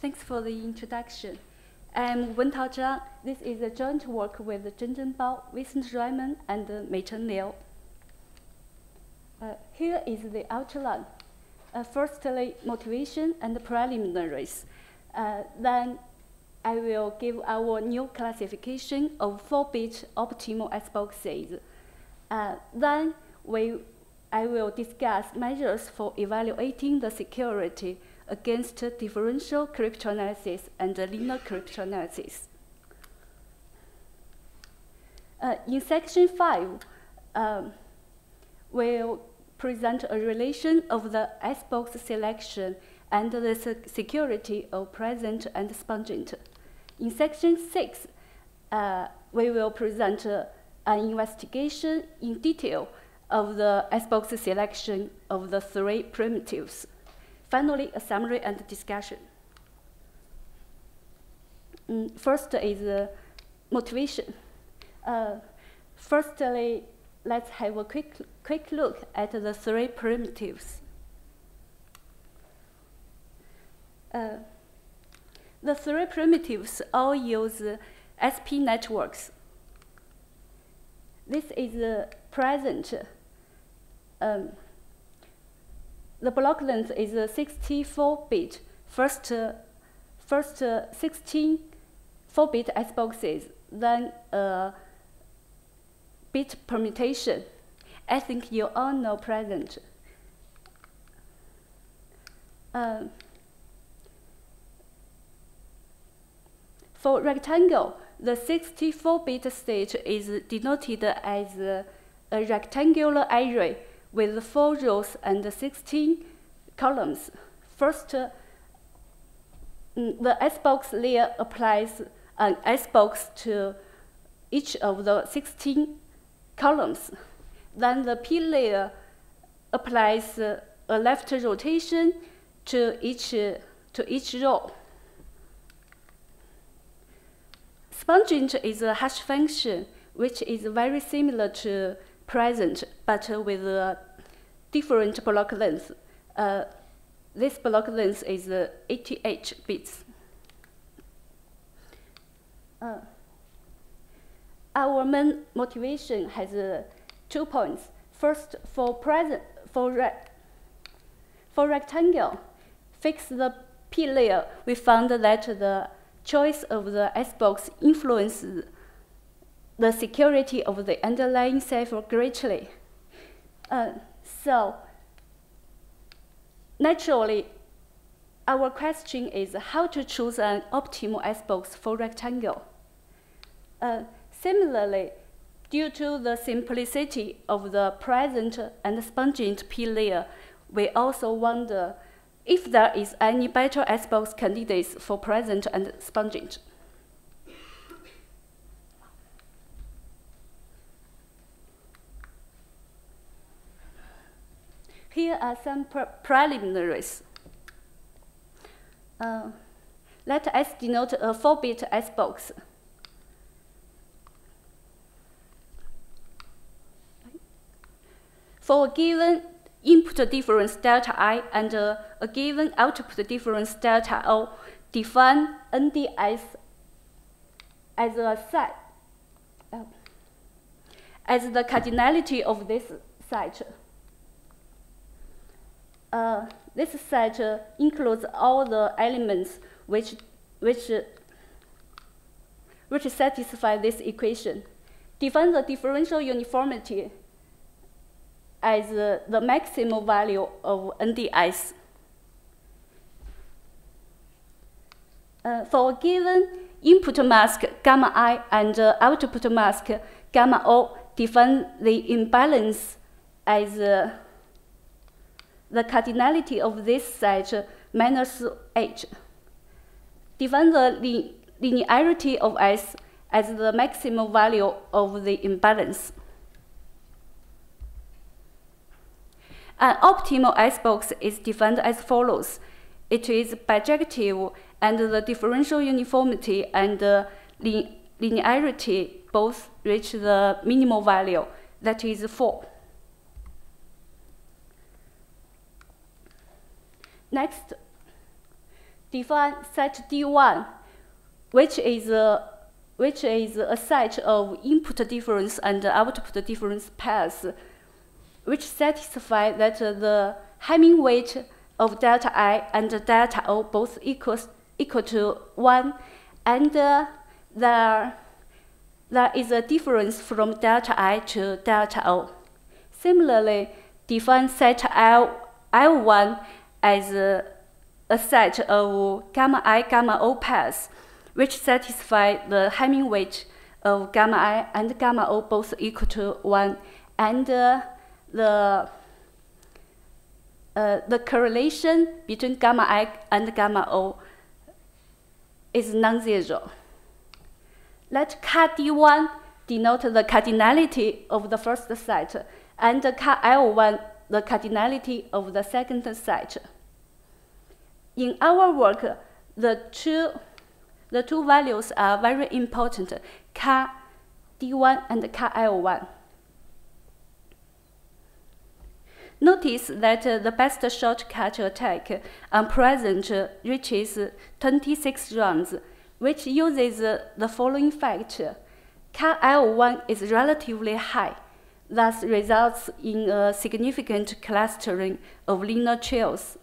Thanks for the introduction. I'm Wentao Zhang. This is a joint work with Zheng Bao, Vincent Reimann, and Meichen Liu. Here is the outline. Firstly, motivation and preliminaries. Then I will give our new classification of 4-bit optimal iceboxes. Then I will discuss measures for evaluating the security against differential cryptanalysis and linear cryptanalysis. In section 5, we'll present a relation of the icebox selection and the security of present and SPONGENT. In section 6, we will present an investigation in detail of the icebox selection of the 3 primitives. Finally, a summary and discussion. First is motivation. Firstly, let's have a quick look at the 3 primitives. The 3 primitives all use SP networks. This is present. The block length is 64-bit. First 16 4-bit iceboxes, then bit permutation. I think you all know present. For rectangle, the 64-bit state is denoted as a rectangular array with 4 rows and 16 columns. First, the icebox layer applies an icebox to each of the 16 columns. Then the P layer applies a left rotation to each row. SPONGENT is a hash function which is very similar to present, but with a different block length. This block length is 88 bits. Our main motivation has 2 points. First, for rectangle, fix the P layer. We found that the choice of the icebox influences the security of the underlying cipher greatly. So, naturally, our question is how to choose an optimal icebox for rectangle. Similarly, due to the simplicity of the present and SPONGENT P layer, we also wonder if there is any better icebox candidates for present and SPONGENT. Here are some preliminaries. Let us denote a 4-bit icebox. For a given input difference delta I and a given output difference delta O, define NDS as a set, as the cardinality of this set. This set includes all the elements which satisfy this equation. Define the differential uniformity as the maximum value of NDS. For a given input mask gamma I and output mask gamma O, define the imbalance as the cardinality of this set minus H. Define the linearity of S as the maximum value of the imbalance. An optimal icebox is defined as follows. It is bijective, and the differential uniformity and linearity both reach the minimal value, that is 4. Next, define set D1, which is a set of input difference and output difference pairs, which satisfy that the Hamming weight of delta I and delta O both equal to 1, and there is a difference from delta I to delta O. Similarly, define set L1 as a set of gamma I, gamma O pairs, which satisfy the Hamming weight of gamma I and gamma O both equal to 1, and the correlation between gamma I and gamma O is non-zero. Let K-D1 denote the cardinality of the first set, and K-L1 the cardinality of the second set. In our work, the two values are very important, K-D1 and K-L1. Notice that the best shortcut attack on present reaches 26 rounds, which uses the following fact. K-L1 is relatively high, thus results in a significant clustering of linear trails.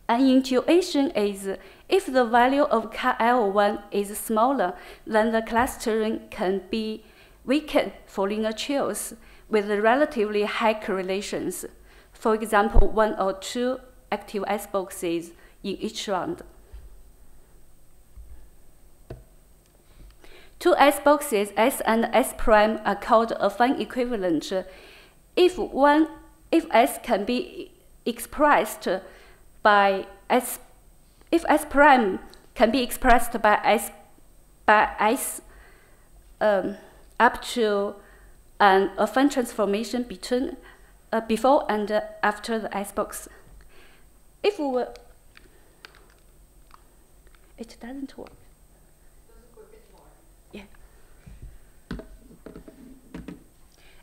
An intuition is, if the value of K-L1 is smaller, then the clustering can be weakened for linear trails with relatively high correlations. For example, 1 or 2 active S boxes in each round. 2 S boxes, S and S prime, are called affine equivalent if S can be expressed by S, if S prime can be expressed by S up to an affine transformation between before and after the S box. If we, it doesn't work. Yeah.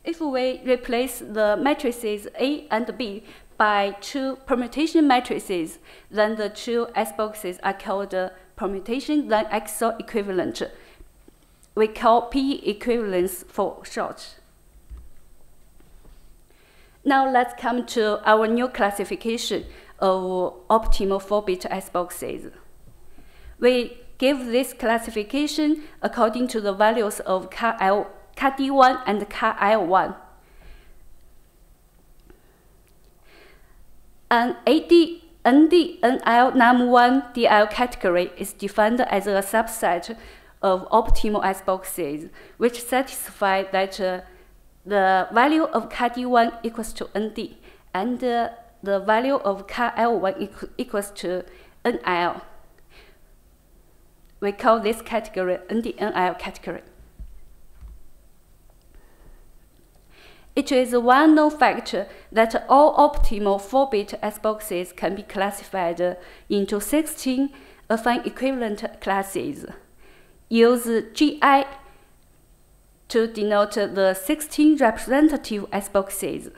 If we replace the matrices A and B by 2 permutation matrices, then the 2 S boxes are called permutation then XOR equivalent. We call P equivalence for short. Now let's come to our new classification of optimal 4-bit S boxes. We give this classification according to the values of KD1 and KL1. An AD, ND, NL, NUM1, DL category is defined as a subset of optimal S boxes, which satisfy that the value of KD1 equals to ND, and the value of KL1 equals to NL. We call this category ND-NL category. It is a well-known fact that all optimal 4-bit S boxes can be classified into 16 affine equivalent classes. Use GI to denote the 16 representative S boxes.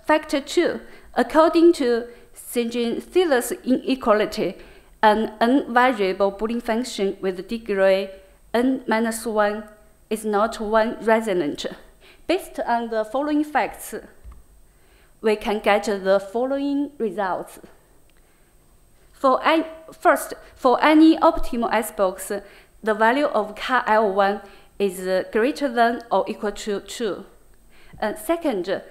Factor 2, according to Siegel-Thiele's inequality, an n-variable Boolean function with degree n-1 is not one resonant. Based on the following facts, we can get the following results. First, for any optimal S box, the value of KL1 is greater than or equal to 2. Second,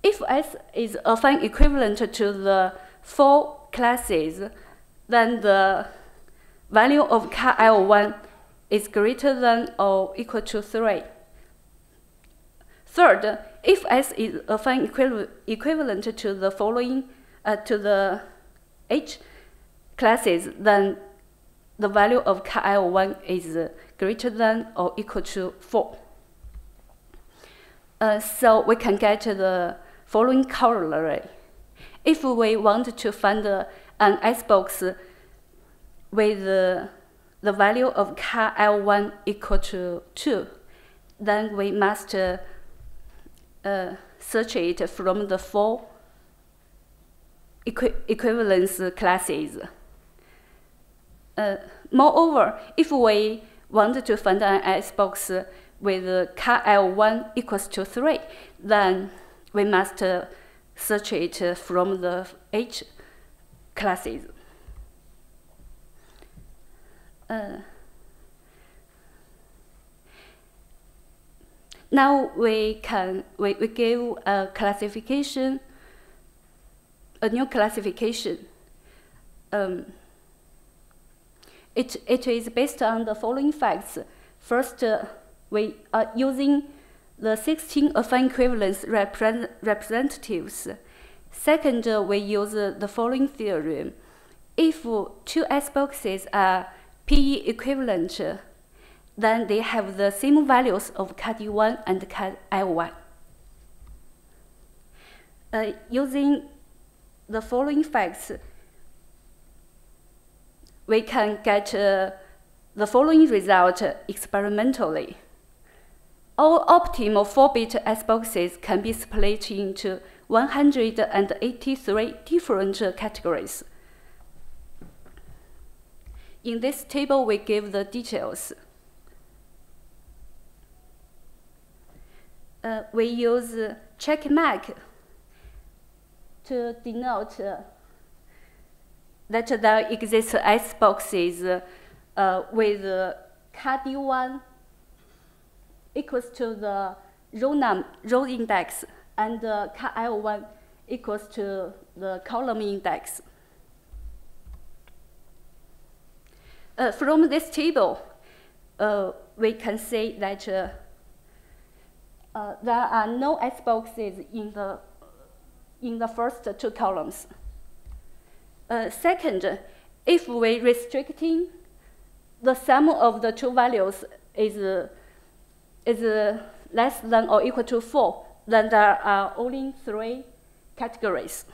if S is affine equivalent to the 4 classes, then the value of KL1 is greater than or equal to 3. Third, if S is affine equivalent to the following to the H classes, then the value of KL1 is greater than or equal to 4. So we can get the following corollary. If we want to find an S box with the value of KL1 equal to 2, then we must search it from the 4 equivalence classes. Moreover, if we want to find an S-box with car L1 equals to 3, then we must search it from the H classes. Now we give a classification, a new classification. It is based on the following facts. First, we are using the 16 affine equivalence representatives. Second, we use the following theorem. If two S-boxes are PE equivalent, then they have the same values of CAD1 and CAD-L1. Using the following facts, we can get the following result experimentally. All optimal 4-bit S-boxes can be split into 183 different categories. In this table, we give the details. We use checkmark to denote that there exist S-boxes with CAD1 equals to the row index and CAD-L1 equals to the column index. From this table, we can say that there are no S-boxes in the first two columns. Second, if we restricting the sum of the two values is less than or equal to 4, then there are only 3 categories.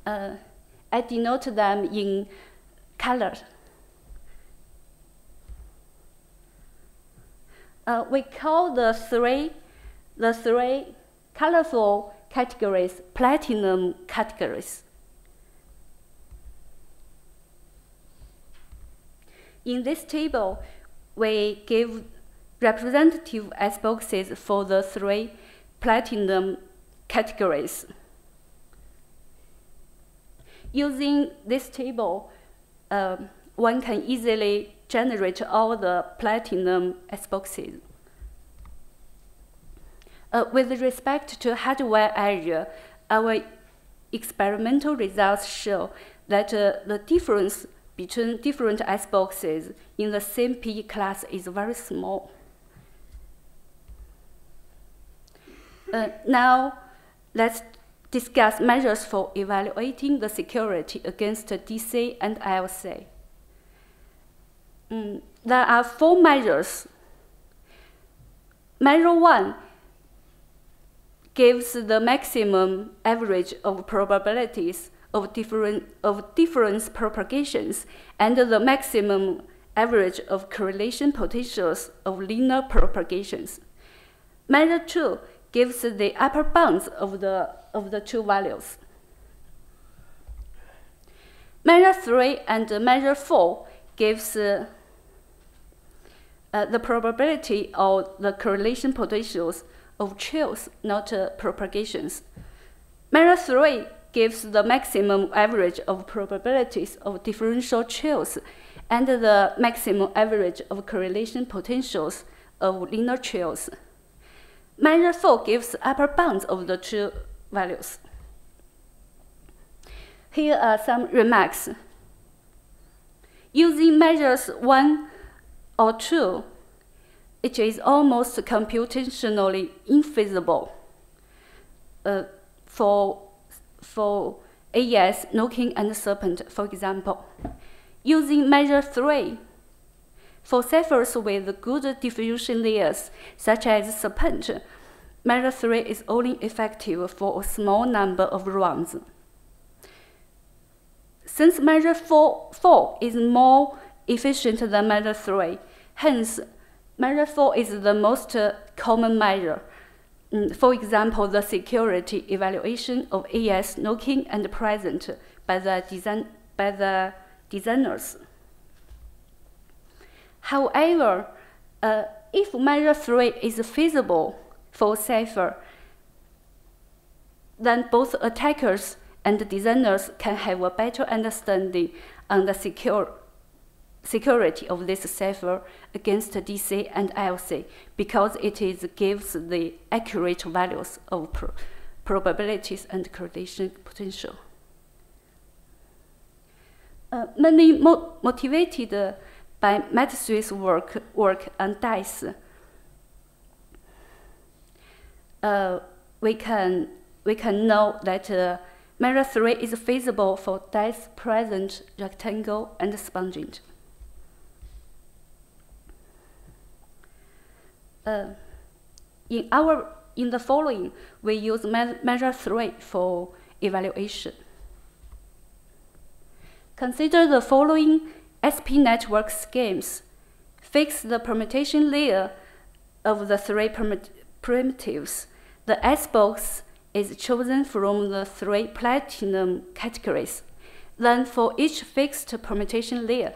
I denote them in color. We call the three colorful categories platinum categories. In this table, we give representative S-boxes for the 3 platinum categories. Using this table, one can easily generate all the platinum S-boxes. With respect to hardware area, our experimental results show that the difference between different S-boxes in the same PE class is very small. Now, let's discuss measures for evaluating the security against DC and ILC. There are 4 measures. Measure 1 gives the maximum average of probabilities of difference propagations and the maximum average of correlation potentials of linear propagations. Measure 2 gives the upper bounds of the two values. Measure 3 and measure 4 gives the probability or the correlation potentials of trails, not propagations. Measure 3 gives the maximum average of probabilities of differential trails and the maximum average of correlation potentials of linear trails. Measure 4 gives upper bounds of the two values. Here are some remarks. Using measures 1 or 2, it is almost computationally infeasible for AES, Knocking, and Serpent, for example. Using measure 3, for ciphers with good diffusion layers, such as Serpent, measure 3 is only effective for a small number of rounds. Since measure 4 is more efficient than measure 3, hence, measure 4 is the most common measure. For example, the security evaluation of AES knocking and present by the designers. However, if measure 3 is feasible for cipher, then both attackers and designers can have a better understanding on the security of this cipher against DC and ILC, because it gives the accurate values of probabilities and correlation potential. Many motivated by Matthew's work on dice, we can know that measure 3 is feasible for dice present, rectangle, and SPONGENT. In the following, we use measure 3 for evaluation. Consider the following SP network schemes. Fix the permutation layer of the 3 primitives. The S box is chosen from the 3 platinum categories. Then for each fixed permutation layer,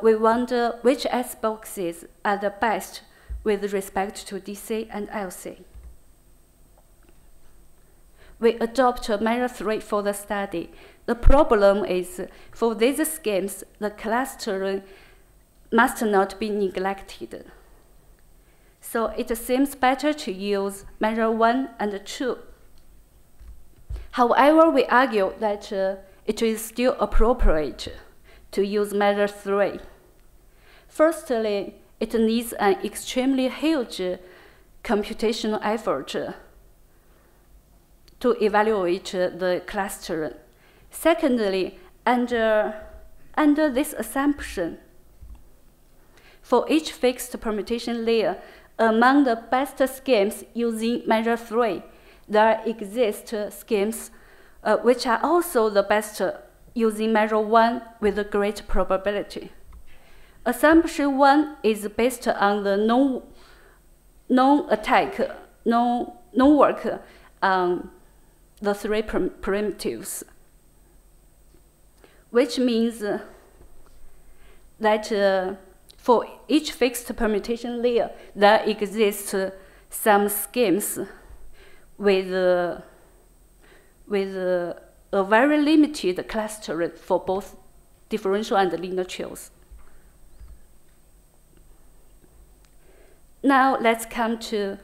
we wonder which S boxes are the best with respect to DC and ILC. We adopt measure 3 for the study. The problem is, for these schemes, the clustering must not be neglected. So it seems better to use measure 1 and 2. However, we argue that it is still appropriate to use measure 3. Firstly, it needs an extremely huge computational effort to evaluate the clustering. Secondly, under this assumption, for each fixed permutation layer, among the best schemes using measure 3, there exist schemes which are also the best using measure 1 with a great probability. Assumption 1 is based on the non-work on the 3 primitives, which means that for each fixed permutation layer, there exists some schemes with a very limited clustering for both differential and linear trails. Now let's come to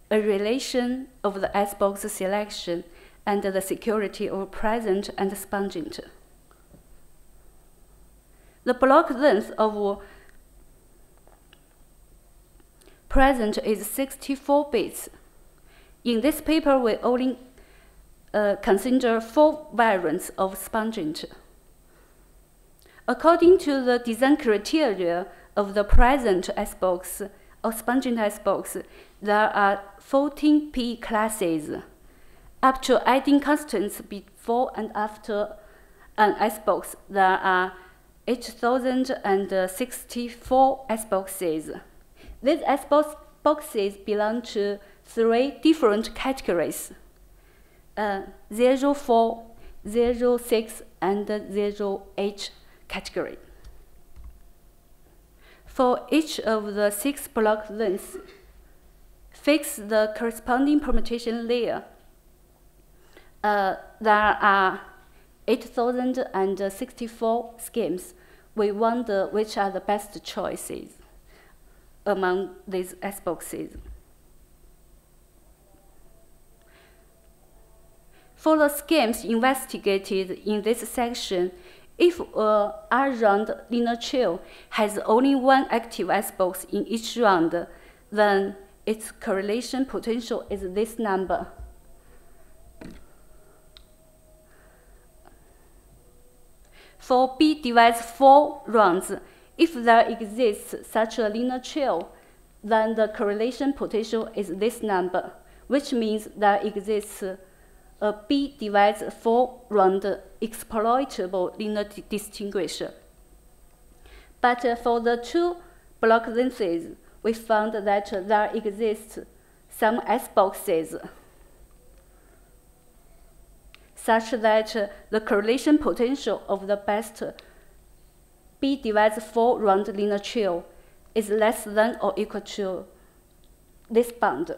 a relation of the S-box selection and the security of present and SPONGENT. The block length of present is 64 bits. In this paper, we only consider 4 variants of SPONGENT. According to the design criteria of the present S-box or SPONGENT S-box, there are 14 P classes. After adding constants before and after an S-box, there are 8,064 S-boxes. These S-boxes belong to 3 different categories: 04, 06, and 08 category. For each of the 6 block lengths, fix the corresponding permutation layer. There are 8,064 schemes. We wonder which are the best choices among these S-boxes. For the schemes investigated in this section, if a R-round linear trail has only 1 active S-box in each round, then its correlation potential is this number. For B divides 4 rounds, if there exists such a linear trail, then the correlation potential is this number, which means there exists a B divides 4 round exploitable linear distinguisher. But for the 2 block lengths, we found that there exists some S boxes such that the correlation potential of the best B divides 4 round linear trio is less than or equal to this bound.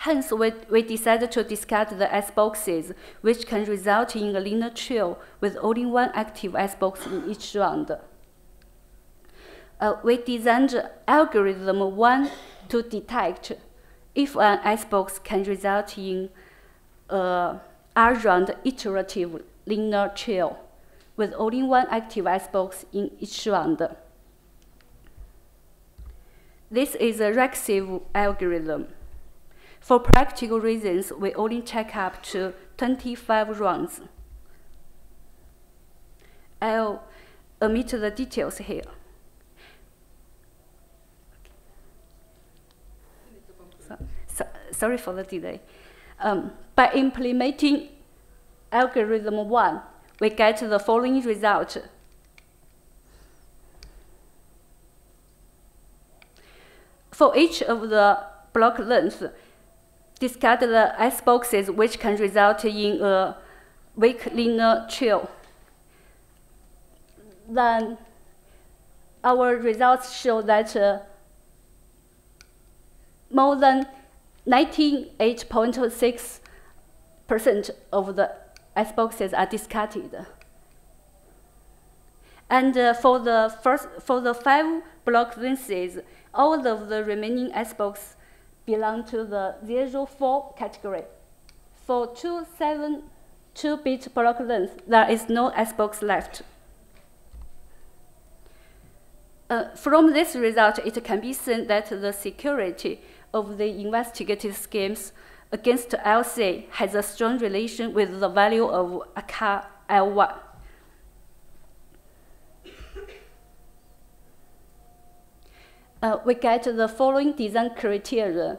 Hence, we decided to discard the S boxes, which can result in a linear trio with only one active S box in each round. We designed algorithm 1 to detect if an S box can result in a R-round iterative linear trio with only one active S box in each round. This is a recursive algorithm. For practical reasons, we only check up to 25 rounds. I'll omit the details here. Sorry for the delay. By implementing algorithm 1, we get the following result. For each of the block lengths, discard the S boxes which can result in a weak linear trio. Then our results show that more than 98.6% of the S boxes are discarded. And for the 5 block lengths, all of the remaining S boxes belong to the 0-4 category. For 2-bit block length, there is no S box left. From this result, it can be seen that the security of the investigated schemes against LC has a strong relation with the value of a car L1. We get the following design criteria.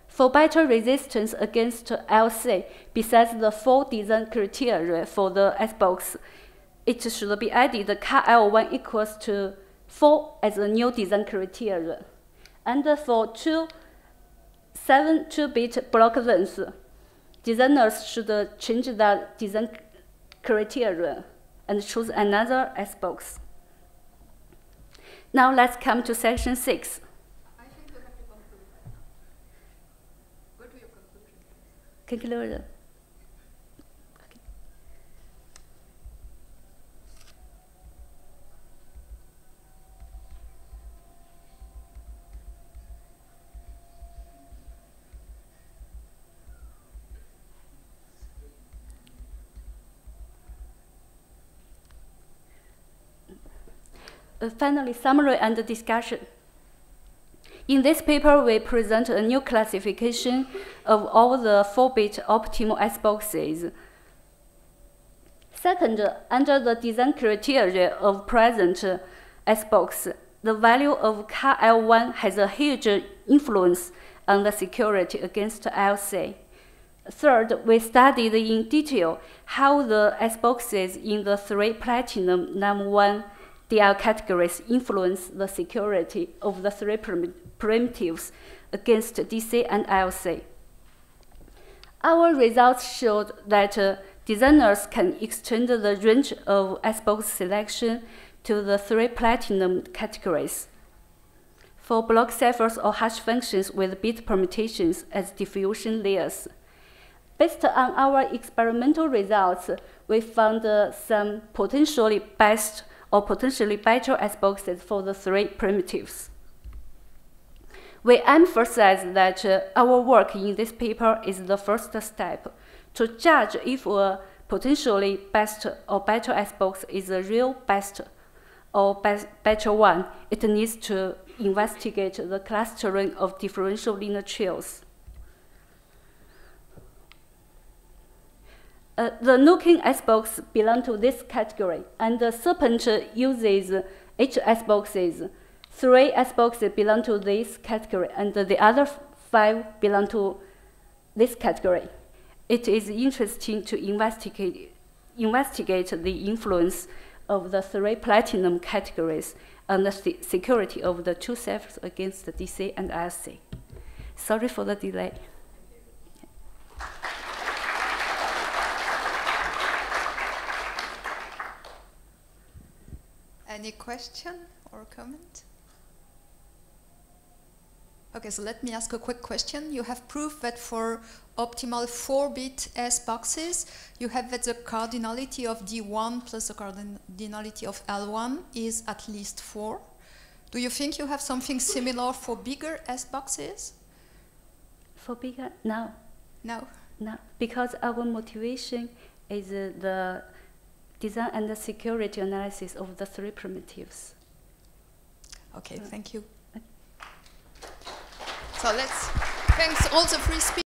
For better resistance against LC, besides the 4 design criteria for the S box, it should be added car L1 equals to 4 as a new design criteria. And for 2-bit block lengths, designers should change the design criteria and choose another S box. Now let's come to section 6. I think you have to conclude right now. Go to your conclusion. Conclusion. Finally, summary and discussion. In this paper, we present a new classification of all the 4-bit optimal S boxes. Second, under the design criteria of present S box, the value of car L1 has a huge influence on the security against LC. Third, we studied in detail how the S boxes in the 3 platinum num1 DL categories influence the security of the 3 primitives against DC and LC. Our results showed that designers can extend the range of S box selection to the 3 platinum categories. For block ciphers or hash functions with bit permutations as diffusion layers. Based on our experimental results, we found some potentially best or potentially better S boxes for the 3 primitives. We emphasize that our work in this paper is the first step. To judge if a potentially best or better S box is a real best or better one, it needs to investigate the clustering of differential linear trios. The Nooking S box belong to this category, and the Serpent uses H S boxes. 3 S boxes belong to this category, and the other 5 belong to this category. It is interesting to investigate the influence of the 3 platinum categories and the security of the two cells against the DC and SC. Sorry for the delay. Any question or comment? Okay, so let me ask a quick question. You have proved that for optimal 4-bit S boxes, you have that the cardinality of D1 plus the cardinality of L1 is at least 4. Do you think you have something similar for bigger S boxes? For bigger? No. No. No, because our motivation is the design and the security analysis of the 3 primitives. Okay, thank you. So thanks all the 3 speakers.